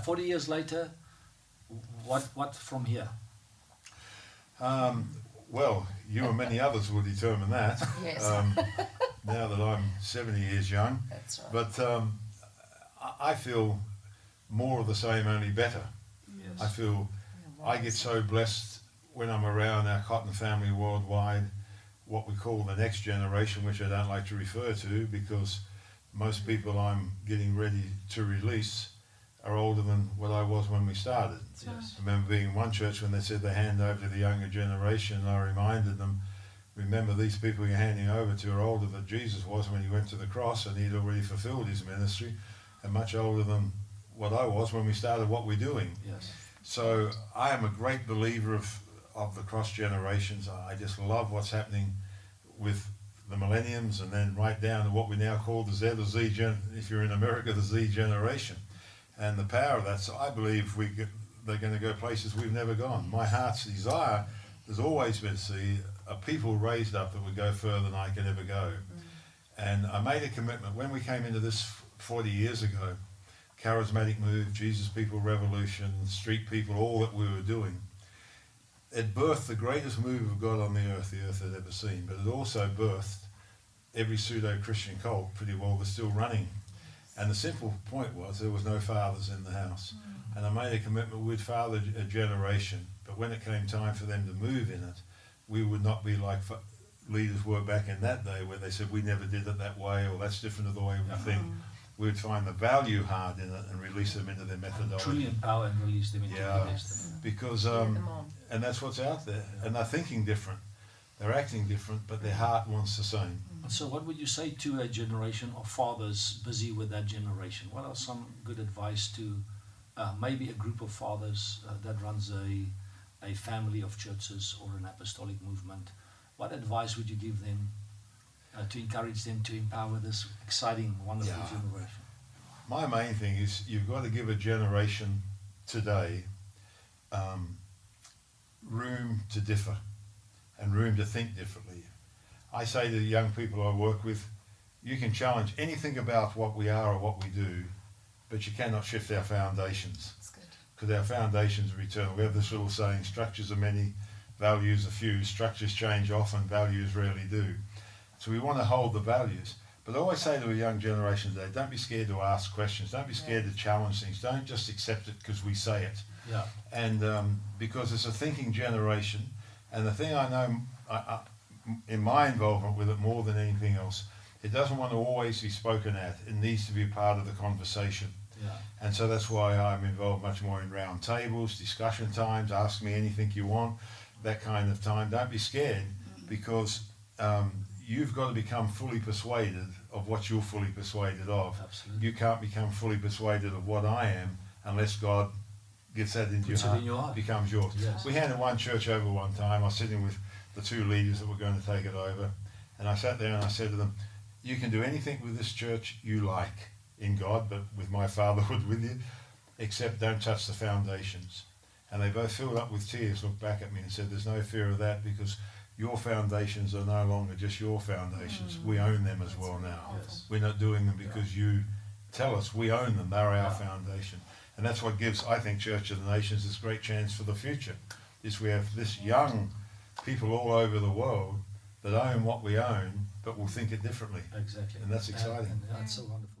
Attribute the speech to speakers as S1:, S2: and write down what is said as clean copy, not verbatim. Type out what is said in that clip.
S1: 40 years later, what from here?
S2: Well, you and many others will determine that.
S3: Yes.
S2: Now that I'm 70 years young.
S3: That's right.
S2: But I feel more of the same, only better.
S1: Yes.
S2: I feel I get so blessed when I'm around our COTN family worldwide, what we call the next generation, which I don't like to refer to because most people I'm getting ready to release are older than what I was when we started.
S1: Yes.
S2: I remember being in one church when they said they hand over to the younger generation, and I reminded them, remember these people you're handing over to are older than Jesus was when he went to the cross, and he'd already fulfilled his ministry, and much older than what I was when we started what we're doing.
S1: Yes.
S2: So I am a great believer of the cross generations. I just love what's happening with the millenniums, and then right down to what we now call the Z or Z if you're in America, the Z generation, and the power of that. So I believe they're going to go places we've never gone. My heart's desire has always been to see a people raised up that would go further than I can ever go. And I made a commitment when we came into this 40 years ago, charismatic move, Jesus People Revolution, street people, all that we were doing. It birthed the greatest move of God on the earth had ever seen, but it also birthed every pseudo-Christian cult pretty well that's still running. And the simple point was there was no fathers in the house. And I made a commitment we'd father a generation, but when it came time for them to move in it, we would not be like leaders were back in that day where they said we never did it that way, or that's different to the way we think. We would find the value hard in it and release them into their methodology.
S1: Truly empower and release them into the best.
S2: Because and that's what's out there, and they're thinking different, they're acting different, but their heart wants the same.
S1: So what would you say to a generation of fathers busy with that generation? What are some good advice to maybe a group of fathers that runs a family of churches or an apostolic movement? What advice would you give them to encourage them to empower this exciting, wonderful generation?
S2: My main thing is you've got to give a generation today room to differ and room to think differently. I say to the young people I work with, you can challenge anything about what we are or what we do, but you cannot shift our foundations.
S3: That's good.
S2: Because our foundations are eternal. We have this little saying, structures are many, values are few. Structures change often, values rarely do. So we want to hold the values. But I always say to a young generation today, don't be scared to ask questions. Don't be scared to challenge things. Don't just accept it because we say it.
S1: Yeah.
S2: And because it's a thinking generation. And the thing I know in my involvement with it more than anything else, it doesn't want to always be spoken at. It needs to be part of the conversation.
S1: Yeah.
S2: And so that's why I'm involved much more in round tables, discussion times, ask me anything you want, that kind of time. Don't be scared because you've got to become fully persuaded of what you're fully persuaded of.
S1: Absolutely.
S2: You can't become fully persuaded of what I am unless God gets that into your heart, becomes yours.
S1: Yes.
S2: We handed one church over one time. I was sitting with the two leaders that were going to take it over, and I sat there and I said to them, you can do anything with this church you like in God, but with my fatherhood with you, except don't touch the foundations. And they both filled up with tears, looked back at me and said, there's no fear of that because your foundations are no longer just your foundations. We own them as well now.
S1: Yes.
S2: We're not doing them because you tell us. We own them. They're our foundation. And that's what gives, I think, Church of the Nations this great chance for the future, is we have this young people all over the world that own what we own, but will think it differently.
S1: Exactly.
S2: And that's exciting.
S1: And that's so wonderful.